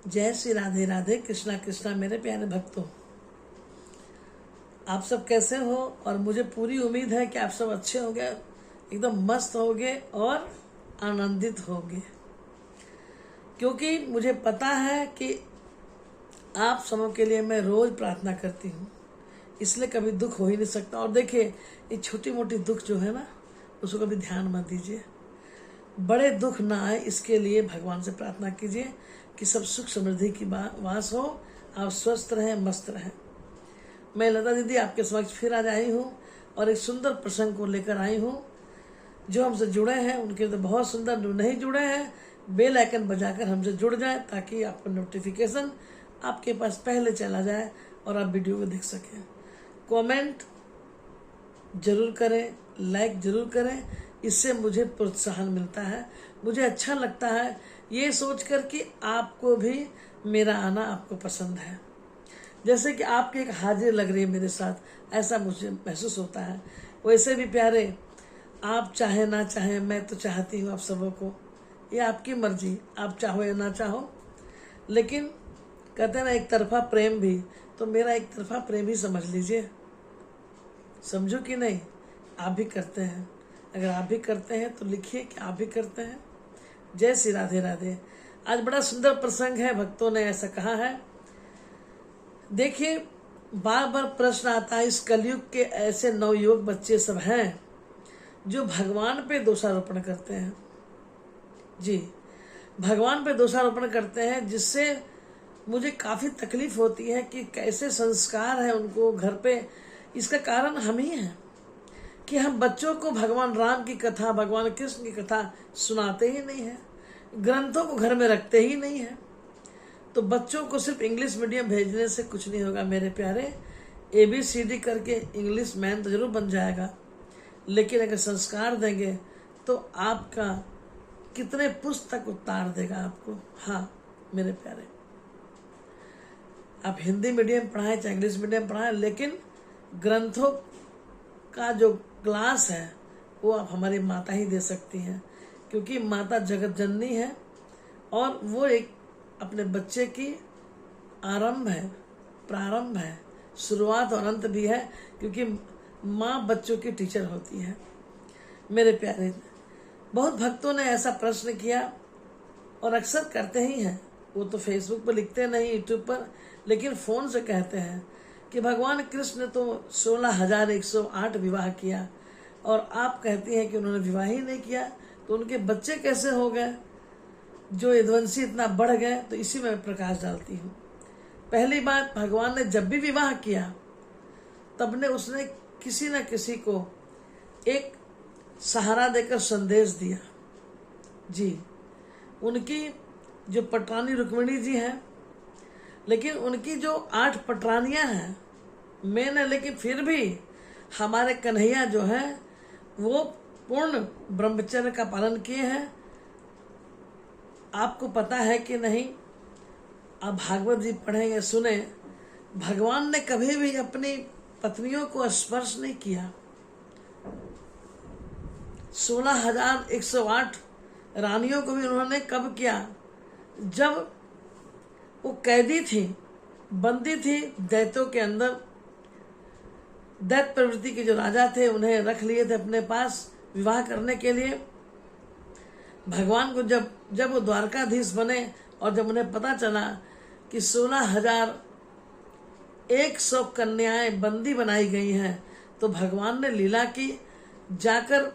जय श्री राधे राधे, कृष्णा कृष्णा। मेरे प्यारे भक्तों, आप सब कैसे हो? और मुझे पूरी उम्मीद है कि आप सब अच्छे होंगे, एकदम मस्त होंगे और आनंदित होंगे, क्योंकि मुझे पता है कि आप सबों के लिए मैं रोज प्रार्थना करती हूँ, इसलिए कभी दुख हो ही नहीं सकता। और देखिए, ये छोटी मोटी दुख जो है ना, उसको कभी ध्यान मत दीजिए। बड़े दुख ना आए, इसके लिए भगवान से प्रार्थना कीजिए कि सब सुख समृद्धि की वास हो, आप स्वस्थ रहें, मस्त रहें। मैं लता दीदी आपके समक्ष फिर आज आई हूँ और एक सुंदर प्रसंग को लेकर आई हूँ। जो हमसे जुड़े हैं उनके तो बहुत सुंदर, जो नहीं जुड़े हैं बेल आइकन बजाकर हमसे जुड़ जाए, ताकि आपको नोटिफिकेशन आपके पास पहले चला जाए और आप वीडियो को देख सकें। कमेंट जरूर करें, लाइक जरूर करें, इससे मुझे प्रोत्साहन मिलता है। मुझे अच्छा लगता है ये सोचकर कि आपको भी मेरा आना आपको पसंद है, जैसे कि आपकी एक हाजिर लग रही है मेरे साथ, ऐसा मुझे महसूस होता है। वैसे भी प्यारे, आप चाहे ना चाहे, मैं तो चाहती हूँ आप सबों को, ये आपकी मर्जी, आप चाहो या ना चाहो। लेकिन कहते हैं ना, एक तरफा प्रेम भी, तो मेरा एक तरफा प्रेम ही समझ लीजिए। समझो कि नहीं? आप भी करते हैं। अगर आप भी करते हैं तो लिखिए कि आप भी करते हैं। जय श्री राधे राधे। आज बड़ा सुंदर प्रसंग है, भक्तों ने ऐसा कहा है। देखिए, बार बार प्रश्न आता है, इस कलयुग के ऐसे नवयुवक बच्चे सब हैं जो भगवान पे दोषारोपण करते हैं। जी, भगवान पे दोषारोपण करते हैं, जिससे मुझे काफी तकलीफ होती है कि कैसे संस्कार है उनको घर पे। इसका कारण हम ही हैं कि हम बच्चों को भगवान राम की कथा, भगवान कृष्ण की कथा सुनाते ही नहीं है, ग्रंथों को घर में रखते ही नहीं है। तो बच्चों को सिर्फ इंग्लिश मीडियम भेजने से कुछ नहीं होगा मेरे प्यारे। ABCD करके इंग्लिश मैन तो जरूर बन जाएगा, लेकिन अगर संस्कार देंगे तो आपका कितने पुस्तक उतार देगा आपको। हाँ मेरे प्यारे, आप हिंदी मीडियम पढ़ाएं चाहे इंग्लिश मीडियम पढ़ाएं, लेकिन ग्रंथों का जो क्लास है वो आप हमारी माता ही दे सकती हैं, क्योंकि माता जगत जननी है और वो एक अपने बच्चे की आरंभ है, प्रारंभ है, शुरुआत और अंत भी है, क्योंकि माँ बच्चों की टीचर होती है। मेरे प्यारे, बहुत भक्तों ने ऐसा प्रश्न किया और अक्सर करते ही हैं। वो तो फेसबुक पर लिखते नहीं, यूट्यूब पर, लेकिन फोन से कहते हैं कि भगवान कृष्ण ने तो 16,108 विवाह किया और आप कहती हैं कि उन्होंने विवाह ही नहीं किया, तो उनके बच्चे कैसे हो गए जो यदुवंशी इतना बढ़ गए? तो इसी में प्रकाश डालती हूँ। पहली बात, भगवान ने जब भी विवाह किया तब ने उसने किसी न किसी को एक सहारा देकर संदेश दिया। जी, उनकी जो पटरानी रुक्मिणी जी हैं, लेकिन उनकी जो 8 पटरानियां हैं मेन है, लेकिन फिर भी हमारे कन्हैया जो है वो पूर्ण ब्रह्मचर्य का पालन किए हैं। आपको पता है कि नहीं? आप भागवत जी पढ़ेंगे, सुने, भगवान ने कभी भी अपनी पत्नियों को स्पर्श नहीं किया। 16,108 रानियों को भी उन्होंने कब किया? जब वो कैदी थी, बंदी थी दैत्यों के अंदर। दैत्य प्रवृत्ति के जो राजा थे उन्हें रख लिए थे अपने पास विवाह करने के लिए। भगवान को जब वो द्वारकाधीश बने और जब उन्हें पता चला कि 16,100 कन्याएं बंदी बनाई गई हैं, तो भगवान ने लीला की, जाकर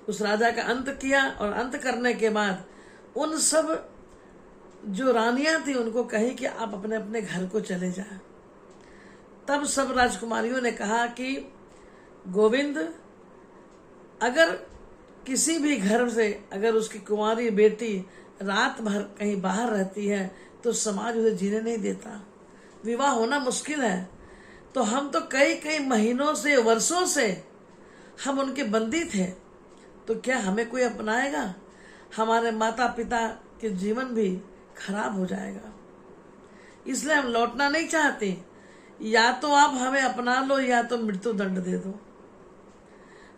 उस राजा का अंत किया और अंत करने के बाद उन सब जो रानियां थी उनको कही कि आप अपने अपने घर को चले जाएं। तब सब राजकुमारियों ने कहा कि गोविंद, अगर किसी भी घर से अगर उसकी कुंवारी बेटी रात भर कहीं बाहर रहती है तो समाज उसे जीने नहीं देता, विवाह होना मुश्किल है। तो हम तो कई कई महीनों से, वर्षों से हम उनके बंदी थे, तो क्या हमें कोई अपनाएगा? हमारे माता पिता के जीवन भी खराब हो जाएगा। इसलिए हम लौटना नहीं चाहते। या तो आप हमें अपना लो या तो मृत्यु दंड दे दो।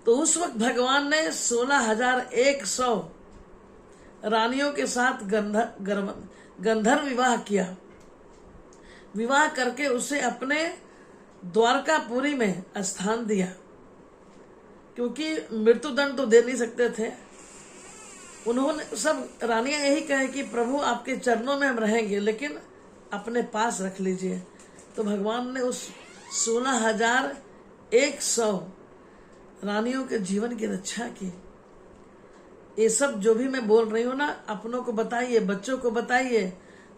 तो उस वक्त भगवान ने 16,100 रानियों के साथ गंधर्व विवाह किया। विवाह करके उसे अपने द्वारकापुरी में स्थान दिया, क्योंकि मृत्युदंड तो दे नहीं सकते थे। उन्होंने सब रानियां यही कहे कि प्रभु आपके चरणों में हम रहेंगे, लेकिन अपने पास रख लीजिए। तो भगवान ने उस 16,100 रानियों के जीवन की रक्षा की। ये सब जो भी मैं बोल रही हूँ ना, अपनों को बताइए, बच्चों को बताइए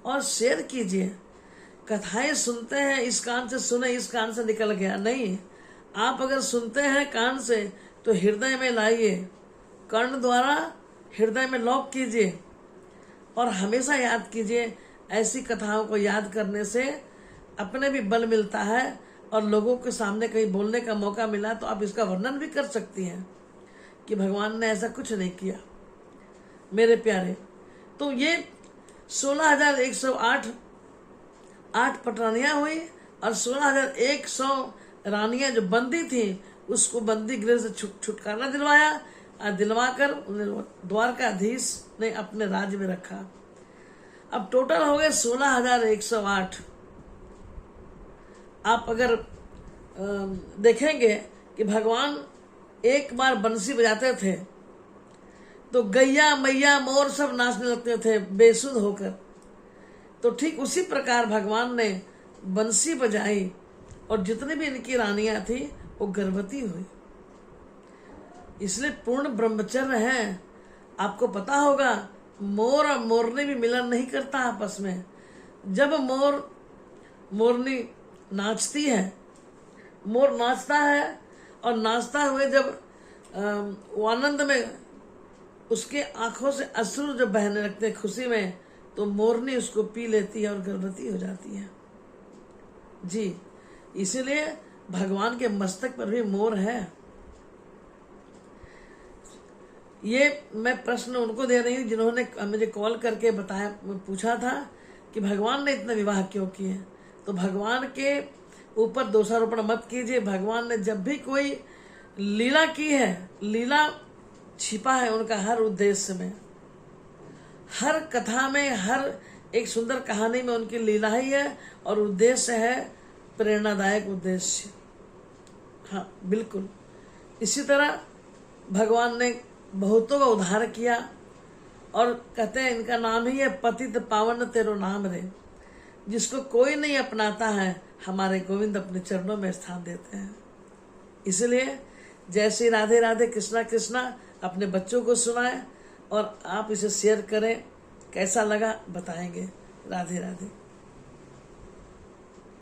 और शेयर कीजिए। कथाएं सुनते हैं, इस कान से सुने, इस कान से निकल गया, नहीं। आप अगर सुनते हैं कान से तो हृदय में लाइए, कर्ण द्वारा हृदय में लॉक कीजिए और हमेशा याद कीजिए। ऐसी कथाओं को याद करने से अपने भी बल मिलता है और लोगों के सामने कहीं बोलने का मौका मिला तो आप इसका वर्णन भी कर सकती हैं कि भगवान ने ऐसा कुछ नहीं किया। मेरे प्यारे, तो ये 16,108 पटरानियां हुई और 16,100 रानियां जो बंदी थी उसको बंदी गृह से छुटकारा दिलवाया और दिलवाकर उन्हें द्वारकाधीश ने अपने राज्य में रखा। अब टोटल हो गए 16,108। आप अगर देखेंगे कि भगवान एक बार बंसी बजाते थे तो गैया मैया मोर सब नाचने लगते थे बेसुध होकर। तो ठीक उसी प्रकार भगवान ने बंसी बजाई और जितनी भी इनकी रानियां थी वो गर्भवती हुई। इसलिए पूर्ण ब्रह्मचर्य है। आपको पता होगा मोर और मोरनी भी मिलन नहीं करता आपस में। जब मोरनी नाचती है, मोर नाचता है और नाचता हुए जब वो आनंद में उसके आंखों से अश्रु जब बहने लगते हैं खुशी में, तो मोरनी उसको पी लेती है और गर्भवती हो जाती है। जी, इसीलिए भगवान के मस्तक पर भी मोर है। ये मैं प्रश्न उनको दे रही हूँ जिन्होंने मुझे कॉल करके पूछा था कि भगवान ने इतने विवाह क्यों किए। तो भगवान के ऊपर दोषारोपण मत कीजिए। भगवान ने जब भी कोई लीला की है, लीला छिपा है उनका हर उद्देश्य में, हर कथा में, हर एक सुंदर कहानी में उनकी लीला ही है और उद्देश्य है प्रेरणादायक उद्देश्य। हाँ, बिल्कुल। इसी तरह भगवान ने बहुतों का उद्धार किया और कहते हैं इनका नाम ही है पतित पावन तेरो नाम रे। जिसको कोई नहीं अपनाता है हमारे गोविंद अपने चरणों में स्थान देते हैं। इसलिए जय श्री राधे राधे, कृष्णा कृष्णा। अपने बच्चों को सुनाएं और आप इसे शेयर करें। कैसा लगा बताएंगे। राधे राधे।